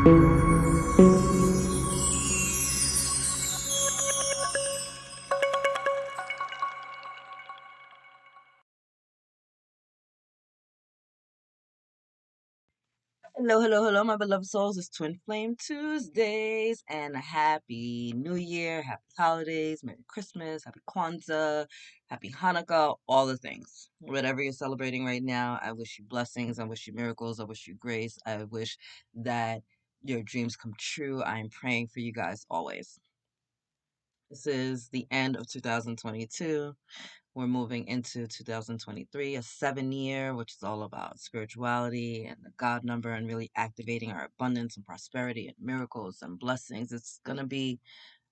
Hello, hello, hello, my beloved souls. It's Twin Flame Tuesdays and a happy New Year, happy holidays, Merry Christmas, happy Kwanzaa, happy Hanukkah, all the things. Whatever you're celebrating right now, I wish you blessings, I wish you miracles, I wish you grace, I wish that your dreams come true. I am praying for you guys always. This is the end of 2022. We're moving into 2023, a 7 year, which is all about spirituality and the God number and really activating our abundance and prosperity and miracles and blessings. It's going to be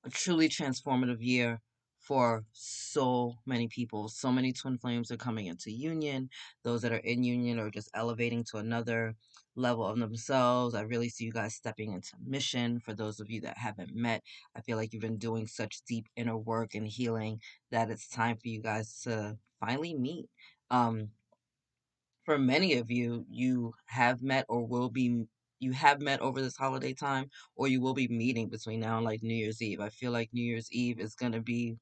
a truly transformative year for so many people. So many twin flames are coming into union. Those that are in union are just elevating to another level of themselves. I really see you guys stepping into mission. For those of you that haven't met, I feel like you've been doing such deep inner work and healing that it's time for you guys to finally meet. Um, for many of you, you have met or will be you have met over this holiday time, or you will be meeting between now and like New Year's Eve. I feel like New Year's Eve is going to be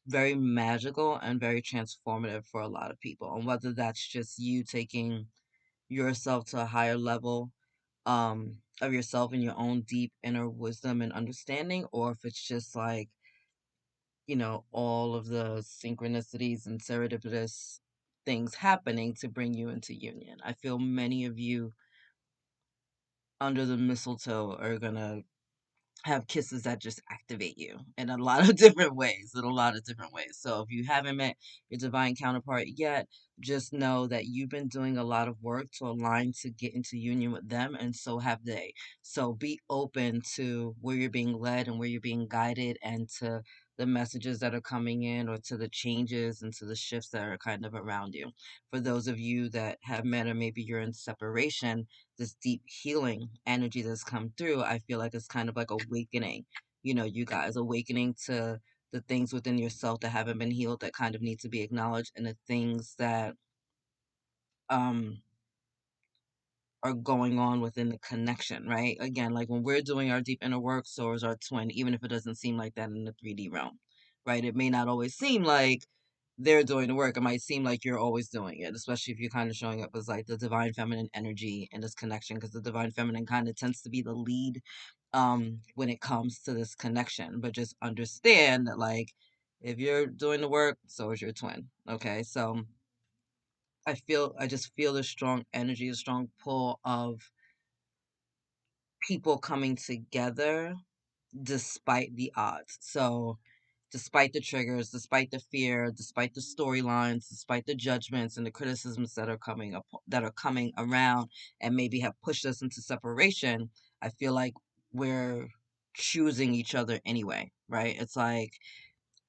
very magical and very transformative for a lot of people. And whether that's just you taking yourself to a higher level of yourself and your own deep inner wisdom and understanding, or if it's just like, all of the synchronicities and serendipitous things happening to bring you into union. I feel many of you under the mistletoe are gonna have kisses that just activate you in a lot of different ways, in a lot of different ways. So if you haven't met your divine counterpart yet, just know that you've been doing a lot of work to align to get into union with them, and so have they. So be open to where you're being led and where you're being guided, and to the messages that are coming in, or to the changes and to the shifts that are kind of around you. For those of you that have met, or maybe you're in separation, this deep healing energy that's come through, I feel like it's kind of like awakening, you guys awakening to the things within yourself that haven't been healed, that kind of need to be acknowledged, and the things that um are going on within the connection, right? Again, like when we're doing our deep inner work, so is our twin, even if it doesn't seem like that in the 3D realm, right? It may not always seem like they're doing the work. It might seem like you're always doing it, especially if you're kind of showing up as like the divine feminine energy in this connection, because the divine feminine kind of tends to be the lead when it comes to this connection. But just understand that, like, if you're doing the work, so is your twin. Okay, so I just feel a strong energy, a strong pull of people coming together despite the odds. So, despite the triggers, despite the fear, despite the storylines, despite the judgments and the criticisms that are coming up, that are coming around, and maybe have pushed us into separation, I feel like we're choosing each other anyway, right? It's like,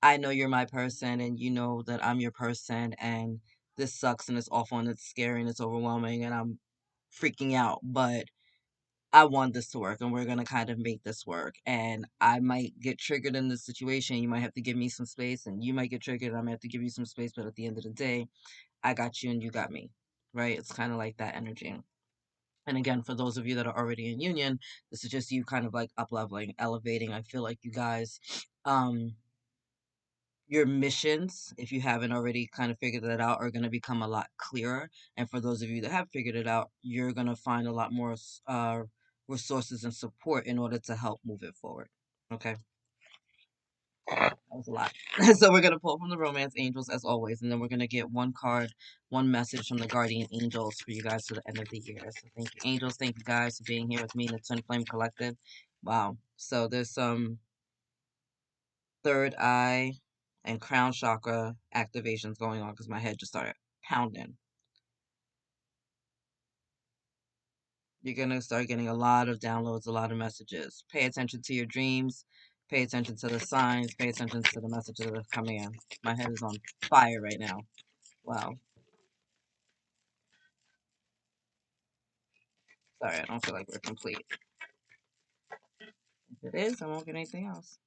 I know you're my person and you know that I'm your person, and this sucks and it's awful and it's scary and it's overwhelming and I'm freaking out, but I want this to work and we're gonna kind of make this work. And I might get triggered in this situation. You might have to give me some space, and you might get triggered and I might have to give you some space. But at the end of the day, I got you and you got me. Right? It's kind of like that energy. And again, for those of you that are already in union, this is just you kind of like up leveling, elevating. I feel like you guys, um, your missions, if you haven't already kind of figured that out, are going to become a lot clearer. And for those of you that have figured it out, you're going to find a lot more resources and support in order to help move it forward. Okay, that was a lot. So we're going to pull from the romance angels as always, and then we're going to get one card, one message from the guardian angels for you guys to the end of the year. So thank you, angels. Thank you guys for being here with me in the Twin Flame Collective. Wow. So there's some third eye and crown chakra activations going on because my head just started pounding. You're going to start getting a lot of downloads, a lot of messages. Pay attention to your dreams. Pay attention to the signs. Pay attention to the messages that are coming in. My head is on fire right now. Wow. Sorry, I don't feel like we're complete. If it is, I won't get anything else.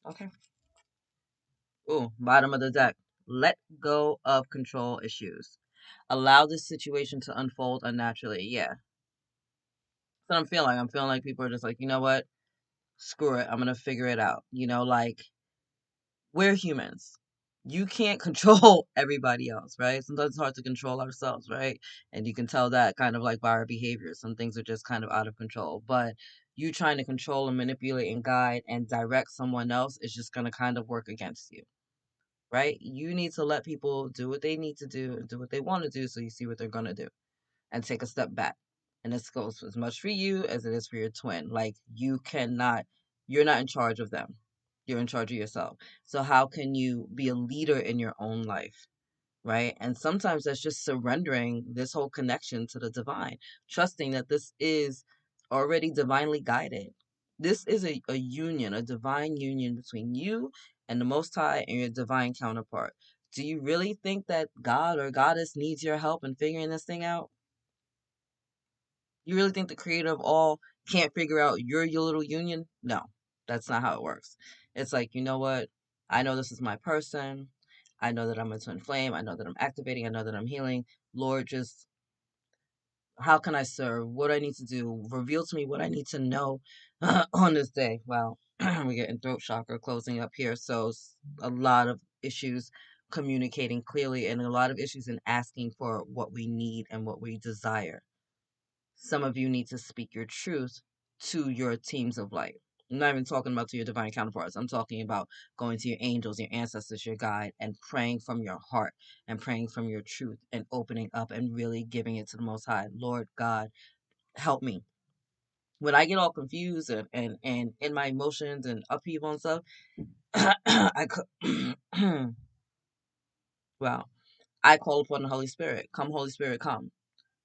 Okay. Ooh, bottom of the deck. Let go of control issues. Allow this situation to unfold unnaturally. Yeah. That's what I'm feeling. I'm feeling like people are just like, you know what? Screw it. I'm gonna figure it out. Like we're humans. You can't control everybody else, right? Sometimes it's hard to control ourselves, right? And you can tell that kind of like by our behavior. Some things are just kind of out of control. But you trying to control and manipulate and guide and direct someone else is just going to kind of work against you, right? You need to let people do what they need to do and do what they want to do so you see what they're going to do and take a step back. And this goes as much for you as it is for your twin. Like you're not in charge of them. You're in charge of yourself. So how can you be a leader in your own life? Right? And sometimes that's just surrendering this whole connection to the divine, trusting that this is already divinely guided. This is a union, a divine union between you and the Most High and your divine counterpart. Do you really think that God or Goddess needs your help in figuring this thing out? You really think the creator of all can't figure out your little union? No, that's not how it works. It's like, you know what? I know this is my person. I know that I'm a twin flame. I know that I'm activating. I know that I'm healing. Lord, just how can I serve? What do I need to do? Reveal to me what I need to know on this day. Wow, we're getting throat chakra closing up here. So a lot of issues communicating clearly and a lot of issues in asking for what we need and what we desire. Some of you need to speak your truth to your teams of light. I'm not even talking about to your divine counterparts. I'm talking about going to your angels, your ancestors, your guide, and praying from your heart and praying from your truth and opening up and really giving it to the Most High. Lord God, help me. When I get all confused and in my emotions and upheaval and stuff, well, I call upon the Holy Spirit. Come, Holy Spirit, come.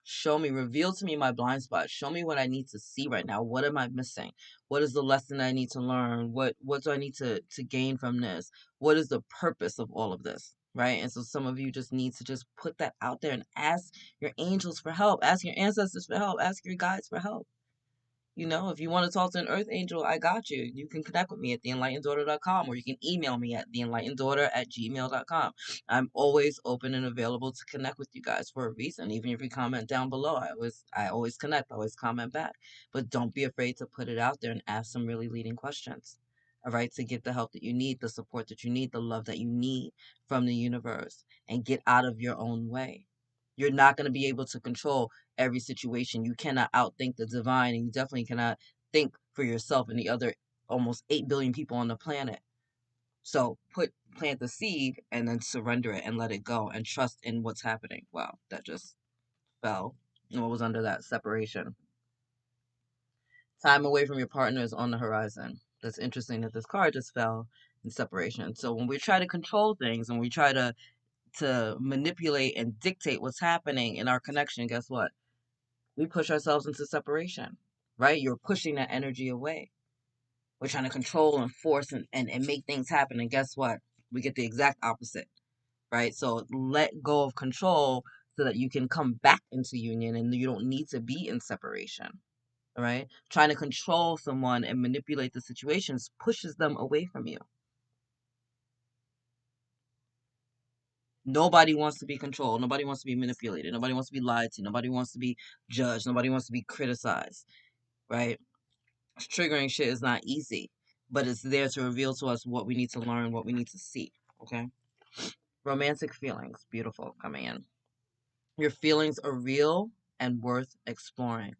Show me, reveal to me my blind spots. Show me what I need to see right now. What am I missing? What is the lesson I need to learn? What do I need to gain from this? What is the purpose of all of this? Right? And so some of you just need to just put that out there and ask your angels for help. Ask your ancestors for help. Ask your guides for help. If you want to talk to an earth angel, I got you. You can connect with me at theenlighteneddaughter.com or you can email me at theenlighteneddaughter@gmail.com. I'm always open and available to connect with you guys for a reason. Even if you comment down below, I always connect, I always comment back. But don't be afraid to put it out there and ask some really leading questions. All right, to get the help that you need, the support that you need, the love that you need from the universe, and get out of your own way. You're not going to be able to control every situation. You cannot outthink the divine, and you definitely cannot think for yourself and the other almost 8 billion people on the planet. So plant the seed and then surrender it and let it go and trust in what's happening. Wow, that just fell. And what was under that? Separation. Time away from your partner is on the horizon. That's interesting that this card just fell in separation. So when we try to control things and we try to manipulate and dictate what's happening in our connection, guess what? We push ourselves into separation, right? You're pushing that energy away. We're trying to control and force and make things happen. And guess what? We get the exact opposite, right? So let go of control so that you can come back into union and you don't need to be in separation, right? Trying to control someone and manipulate the situations pushes them away from you. Nobody wants to be controlled. Nobody wants to be manipulated. Nobody wants to be lied to. Nobody wants to be judged. Nobody wants to be criticized, right? Triggering shit is not easy, but it's there to reveal to us what we need to learn, what we need to see. Okay. Romantic feelings. Beautiful coming in. Your feelings are real and worth exploring.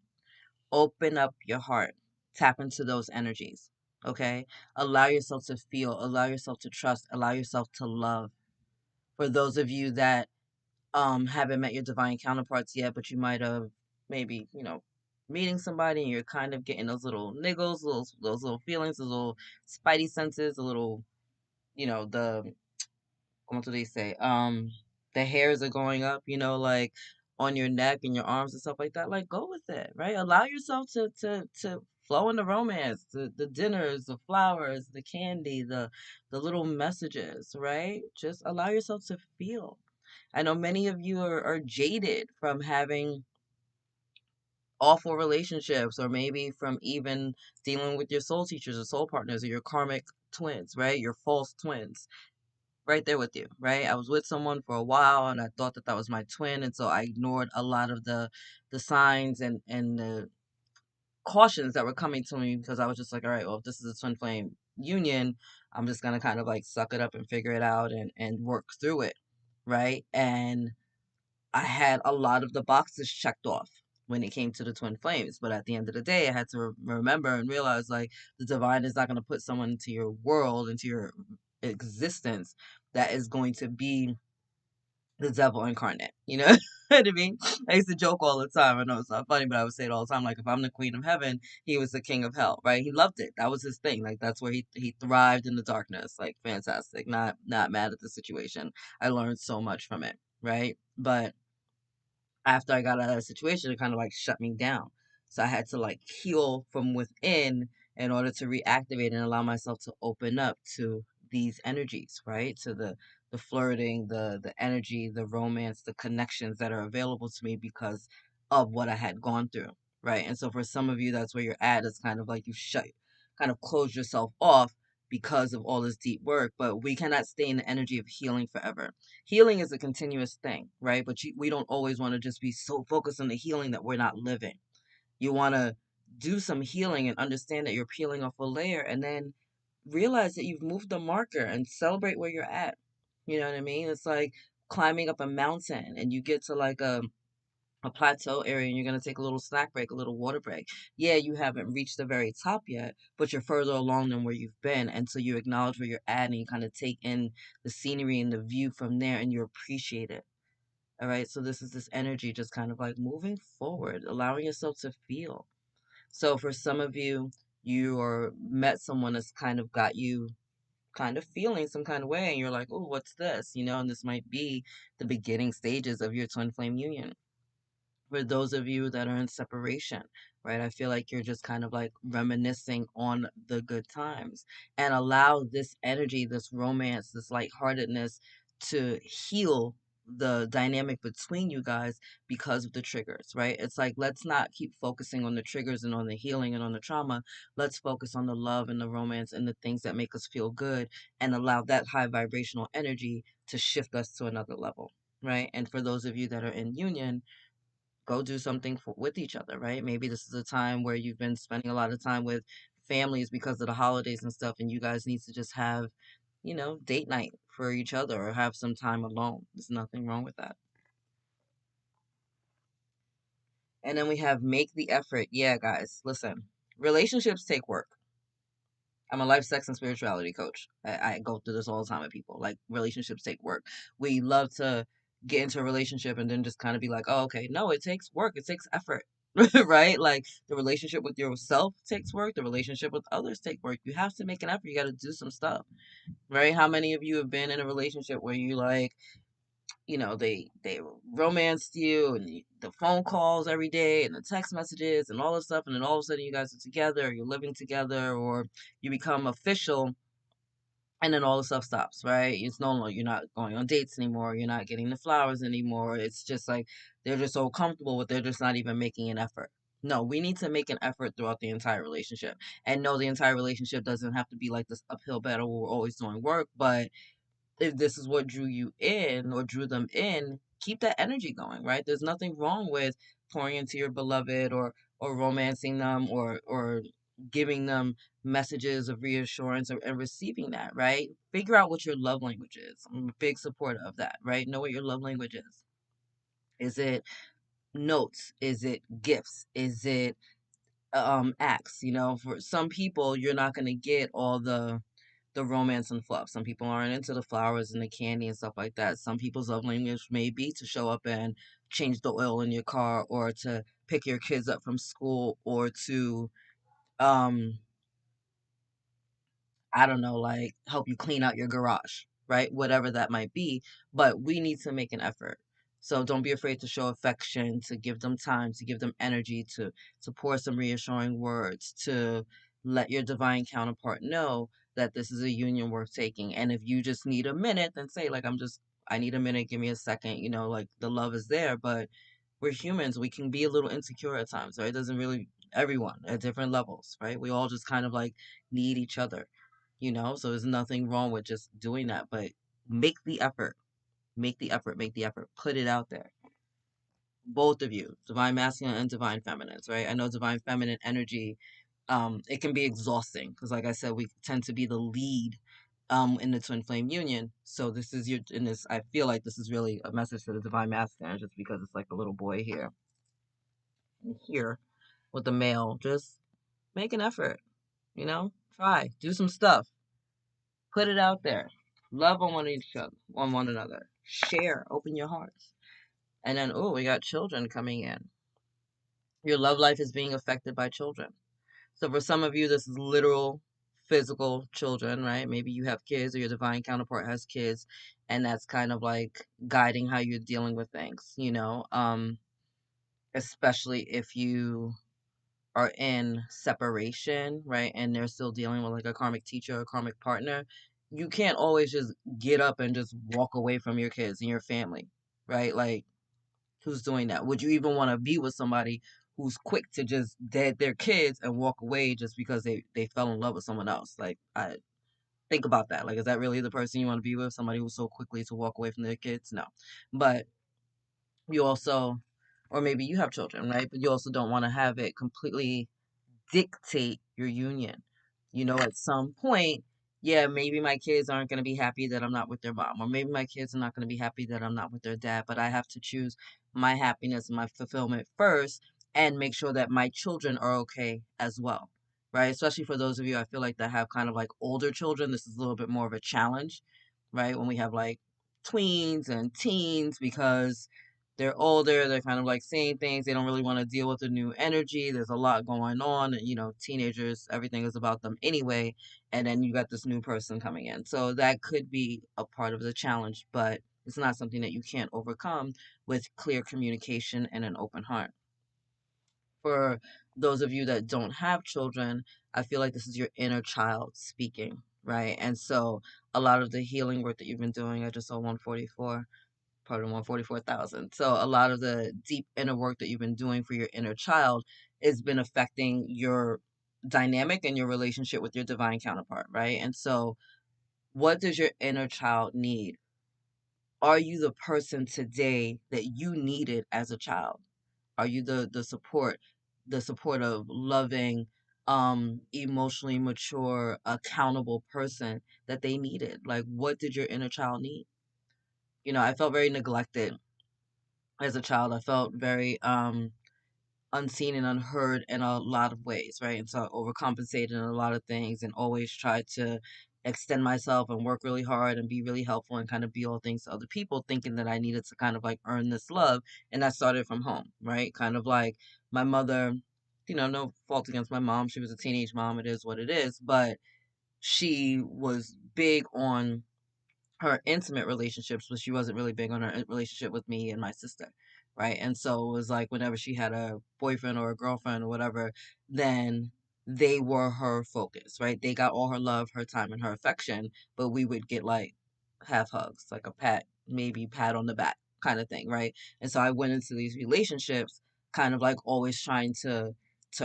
Open up your heart. Tap into those energies. Okay. Allow yourself to feel, allow yourself to trust, allow yourself to love. For those of you that haven't met your divine counterparts yet, but you might have maybe, meeting somebody and you're kind of getting those little niggles, those little feelings, those little spidey senses, a little, the what do they say? The hairs are going up, like on your neck and your arms and stuff like that. Like go with it, right? Allow yourself to flow in the romance, the dinners, the flowers, the candy, the little messages, right? Just allow yourself to feel. I know many of you are jaded from having awful relationships or maybe from even dealing with your soul teachers or soul partners or your karmic twins, right? Your false twins. right there with you, right? I was with someone for a while and I thought that that was my twin, and so I ignored a lot of the signs and the cautions that were coming to me because I was just like, all right, well, if this is a twin flame union, I'm just gonna kind of like suck it up and figure it out and work through it, right? And I had a lot of the boxes checked off when it came to the twin flames, but at the end of the day, I had to remember and realize like the divine is not going to put someone into your world, into your existence that is going to be the devil incarnate. You know what I mean? I used to joke all the time. I know it's not funny, but I would say it all the time. Like, if I'm the queen of heaven, he was the king of hell, right? He loved it. That was his thing. Like, that's where he thrived in the darkness. Like, fantastic. Not mad at the situation. I learned so much from it, right? But after I got out of that situation, it kind of like shut me down. So I had to like heal from within in order to reactivate and allow myself to open up to these energies, right? To the flirting, the energy, the romance, the connections that are available to me because of what I had gone through, right? And so for some of you, that's where you're at. It's kind of like you kind of close yourself off because of all this deep work. But we cannot stay in the energy of healing forever. Healing is a continuous thing, right? But we don't always want to just be so focused on the healing that we're not living. You want to do some healing and understand that you're peeling off a layer and then realize that you've moved the marker and celebrate where you're at. You know what I mean? It's like climbing up a mountain and you get to like a plateau area and you're going to take a little snack break, a little water break. Yeah, you haven't reached the very top yet, but you're further along than where you've been. And so you acknowledge where you're at and you kind of take in the scenery and the view from there and you appreciate it. All right. So this is this energy just kind of like moving forward, allowing yourself to feel. So for some of you, you or met someone that's kind of got you kind of feeling some kind of way and you're like, oh, what's this? You know, and this might be the beginning stages of your twin flame union. For those of you that are in separation, right? I feel like you're just kind of like reminiscing on the good times and allow this energy, this romance, this lightheartedness to heal the dynamic between you guys because of the triggers, right? It's like, let's not keep focusing on the triggers and on the healing and on the trauma. Let's focus on the love and the romance and the things that make us feel good and allow that high vibrational energy to shift us to another level, right? And for those of you that are in union, go do something with each other, right? Maybe this is a time where you've been spending a lot of time with families because of the holidays and stuff, and you guys need to just have, date night for each other or have some time alone. There's nothing wrong with that. And then we have make the effort. Yeah, guys, listen, relationships take work. I'm a life, sex, and spirituality coach. I go through this all the time with people. Like, relationships take work. We love to get into a relationship and then just kind of be like, oh, okay. No, it takes work. It takes effort, right? Like, the relationship with yourself takes work. The relationship with others take work. You have to make an effort. You got to do some stuff, right? How many of you have been in a relationship where you like, they romanced you and the phone calls every day and the text messages and all this stuff, and then all of a sudden you guys are together, or you're living together, or you become official, and then all the stuff stops, right? It's no longer, you're not going on dates anymore, you're not getting the flowers anymore. It's just like they're just so comfortable with, they're just not even making an effort. No, we need to make an effort throughout the entire relationship. And no, the entire relationship doesn't have to be like this uphill battle where we're always doing work, but if this is what drew you in or drew them in, keep that energy going, right? There's nothing wrong with pouring into your beloved, or romancing them, or giving them messages of reassurance, and receiving that, right? Figure out what your love language is. I'm a big supporter of that, right? Know what your love language is. Is it notes? Is it gifts? Is it acts? For some people, you're not going to get all the romance and fluff. Some people aren't into the flowers and the candy and stuff like that. Some people's love language may be to show up and change the oil in your car, or to pick your kids up from school, or to um I don't know, like help you clean out your garage, right? Whatever that might be. But we need to make an effort. So don't be afraid to show affection, to give them time, to give them energy, to pour some reassuring words, to let your divine counterpart know that this is a union worth taking. And if you just need a minute, then say, like, I need a minute, give me a second, like the love is there, but we're humans. We can be a little insecure at times, right? It doesn't really, everyone at different levels, right? We all just kind of like need each other. So there's nothing wrong with just doing that. But Make the effort. Make the effort. Make the effort. Put it out there. Both of you, divine masculine and divine feminines, right? I know divine feminine energy, it can be exhausting because, like I said, we tend to be the lead in the twin flame union. So this is your in this. I feel like this is really a message for the divine masculine, just because it's like the little boy here and here with the male. Just make an effort, try, do some stuff, put it out there, love on one another, share, open your hearts, and then we got children coming in. Your love life is being affected by children. So for some of you, this is literal physical children, right? Maybe you have kids or your divine counterpart has kids, and that's kind of like guiding how you're dealing with things, especially if you are in separation, right? And they're still dealing with like a karmic teacher or a karmic partner. You can't always just get up and just walk away from your kids and your family, right? Like, who's doing that? Would you even want to be with somebody who's quick to just dead their kids and walk away just because they fell in love with someone else? Like, I think about that. Like, is that really the person you want to be with? Somebody who's so quickly to walk away from their kids? No. But you also, or maybe you have children, right? But you also don't want to have it completely dictate your union. At some point, yeah, maybe my kids aren't going to be happy that I'm not with their mom, or maybe my kids are not going to be happy that I'm not with their dad, but I have to choose my happiness and my fulfillment first and make sure that my children are okay as well, right? Especially for those of you, I feel like, that have kind of like older children. This is a little bit more of a challenge, right? When we have like tweens and teens, because they're older, they're kind of like seeing things, they don't really want to deal with the new energy. There's a lot going on, and teenagers, everything is about them anyway, and then you got this new person coming in. So that could be a part of the challenge, but it's not something that you can't overcome with clear communication and an open heart. For those of you that don't have children, I feel like this is your inner child speaking, right? And so a lot of the healing work that you've been doing, I just saw 144, part of 144,000. So a lot of the deep inner work that you've been doing for your inner child has been affecting your dynamic and your relationship with your divine counterpart, right? And so what does your inner child need? Are you the person today that you needed as a child? Are you the supportive, loving, emotionally mature, accountable person that they needed? Like, what did your inner child need? I felt very neglected as a child. I felt very unseen and unheard in a lot of ways, right? And so I overcompensated in a lot of things and always tried to extend myself and work really hard and be really helpful and kind of be all things to other people, thinking that I needed to kind of like earn this love. And that started from home, right? Kind of like my mother, no fault against my mom. She was a teenage mom. It is what it is. But she was big on her intimate relationships, but she wasn't really big on her relationship with me and my sister, right? And so it was like whenever she had a boyfriend or a girlfriend or whatever, then they were her focus, right? They got all her love, her time, and her affection, but we would get like half hugs, like a pat, maybe pat on the back kind of thing, right? And so I went into these relationships kind of like always trying to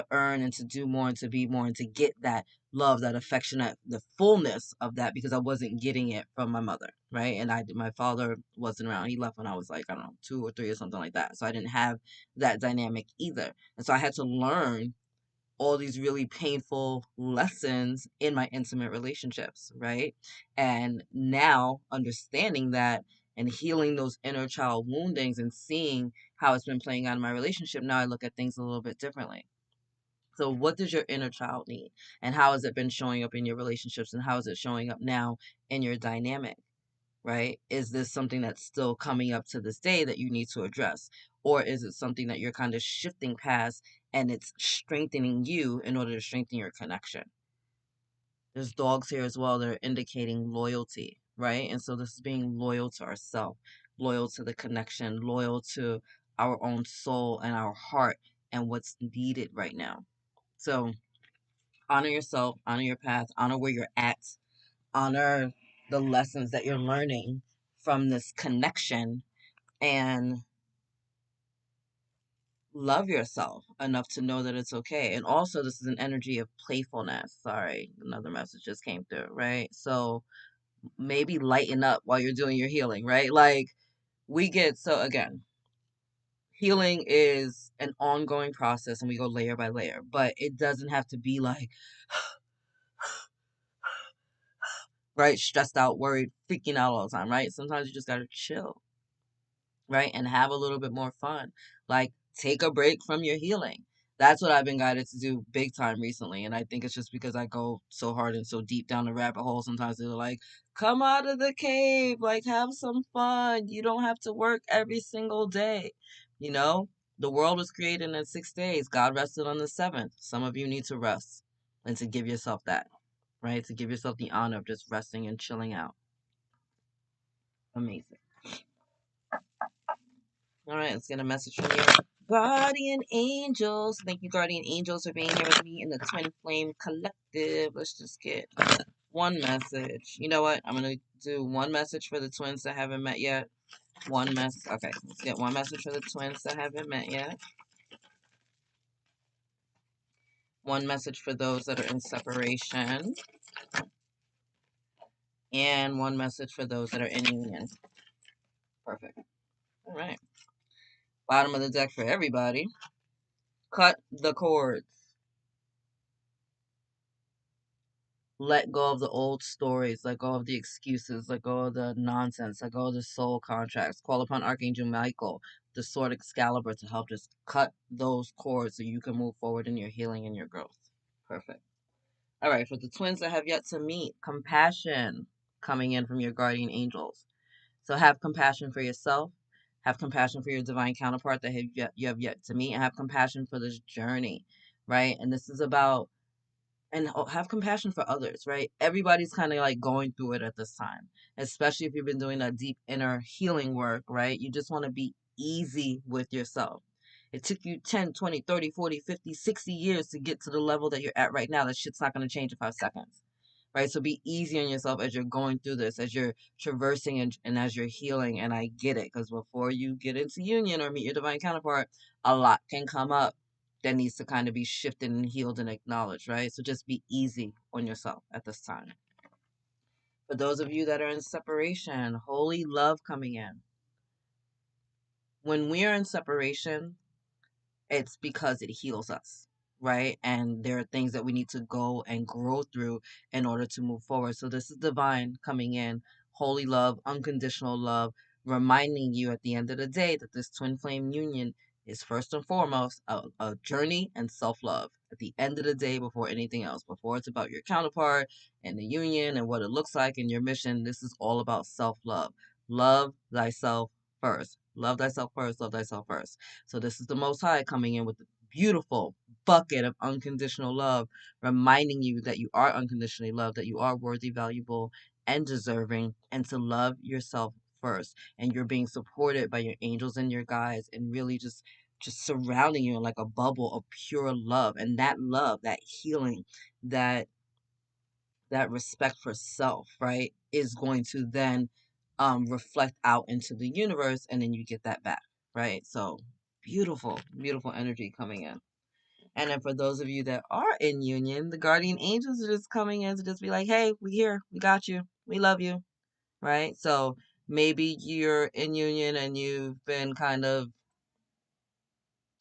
earn and to do more and to be more and to get that love, that affection, the fullness of that, because I wasn't getting it from my mother, right? And my father wasn't around. He left when I was like, I don't know, 2 or 3 or something like that. So I didn't have that dynamic either. And so I had to learn all these really painful lessons in my intimate relationships, right? And now understanding that and healing those inner child woundings and seeing how it's been playing out in my relationship, now I look at things a little bit differently. So, what does your inner child need? And how has it been showing up in your relationships? And how is it showing up now in your dynamic, right? Is this something that's still coming up to this day that you need to address? Or is it something that you're kind of shifting past and it's strengthening you in order to strengthen your connection? There's dogs here as well that are indicating loyalty, right? And so this is being loyal to ourselves, loyal to the connection, loyal to our own soul and our heart and what's needed right now. So, honor yourself, honor your path, honor where you're at, honor the lessons that you're learning from this connection, and love yourself enough to know that it's okay. And also, this is an energy of playfulness. Sorry, another message just came through, right? So, maybe lighten up while you're doing your healing, right? Like, we get so, again, healing is an ongoing process and we go layer by layer, but it doesn't have to be like, right, stressed out, worried, freaking out all the time, right? Sometimes you just gotta chill, right? And have a little bit more fun. Like, take a break from your healing. That's what I've been guided to do big time recently. And I think it's just because I go so hard and so deep down the rabbit hole. Sometimes they're like, come out of the cave, like, have some fun. You don't have to work every single day. You know, the world was created in 6 days. God rested on the seventh. Some of you need to rest and to give yourself that, right? To give yourself the honor of just resting and chilling out. Amazing. All right, let's get a message from you. Guardian Angels. Thank you, Guardian Angels, for being here with me in the Twin Flame Collective. Let's just get one message. You know what? I'm going to do one message for the twins that haven't met yet. One mess. Okay, let's get one message for the twins that haven't met yet. One message for those that are in separation. And one message for those that are in union. Perfect. All right. Bottom of the deck for everybody. Cut the cords. Let go of the old stories, let go of the excuses, let go of the nonsense, let go of the soul contracts. Call upon Archangel Michael, the sword Excalibur, to help just cut those cords so you can move forward in your healing and your growth. Perfect. All right, for the twins that have yet to meet, compassion coming in from your guardian angels. So have compassion for yourself, have compassion for your divine counterpart that you have yet to meet, and have compassion for this journey, right? And this is about, and have compassion for others, right? Everybody's kind of like going through it at this time, especially if you've been doing that deep inner healing work, right? You just want to be easy with yourself. It took you 10, 20, 30, 40, 50, 60 years to get to the level that you're at right now. That shit's not going to change in 5 seconds, right? So be easy on yourself as you're going through this, as you're traversing and as you're healing. And I get it, because before you get into union or meet your divine counterpart, a lot can come up that needs to kind of be shifted and healed and acknowledged, right? So just be easy on yourself at this time. For those of you that are in separation, holy love coming in. When we are in separation, it's because it heals us, right? And there are things that we need to go and grow through in order to move forward. So this is divine coming in, holy love, unconditional love, reminding you at the end of the day that this twin flame union is first and foremost a journey and self-love at the end of the day, before anything else. Before it's about your counterpart and the union and what it looks like and your mission, this is all about self-love. Love thyself first. Love thyself first. Love thyself first. So this is the Most High coming in with a beautiful bucket of unconditional love, reminding you that you are unconditionally loved, that you are worthy, valuable, and deserving, and to love yourself first. And you're being supported by your angels and your guides, and really just surrounding you in like a bubble of pure love. And that love, that healing, that respect for self, right, is going to then reflect out into the universe, and then you get that back, right? So beautiful, beautiful energy coming in. And then for those of you that are in union, the guardian angels are just coming in to just be like, hey, we here, we got you, we love you, right? So maybe you're in union and you've been kind of,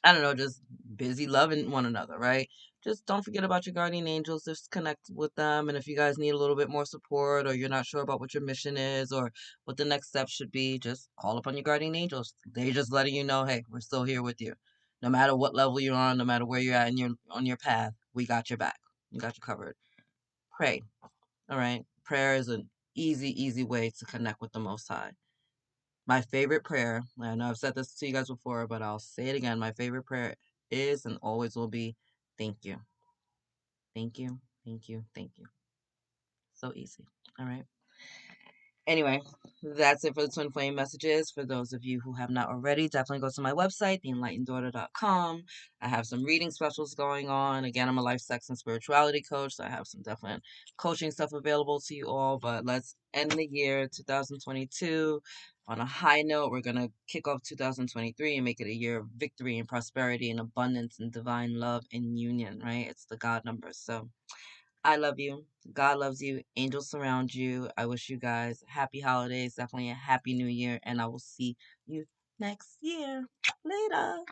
I don't know, just busy loving one another, right? Just don't forget about your guardian angels. Just connect with them. And if you guys need a little bit more support, or you're not sure about what your mission is or what the next step should be, just call upon your guardian angels. They're just letting you know, hey, we're still here with you. No matter what level you're on, no matter where you're at in on your path, we got your back. We got you covered. Pray. All right. Prayer is an easy, easy way to connect with the Most High. My favorite prayer, I know I've said this to you guys before, but I'll say it again. My favorite prayer is and always will be, thank you. Thank you. Thank you. Thank you. So easy. All right. Anyway, that's it for the Twin Flame messages. For those of you who have not already, definitely go to my website, theenlighteneddaughter.com. I have some reading specials going on. Again, I'm a life, sex, and spirituality coach, so I have some definite coaching stuff available to you all. But let's end the year 2022 on a high note. We're going to kick off 2023 and make it a year of victory and prosperity and abundance and divine love and union, right? It's the God numbers. So I love you. God loves you. Angels surround you. I wish you guys happy holidays, definitely a happy new year, and I will see you next year. Later.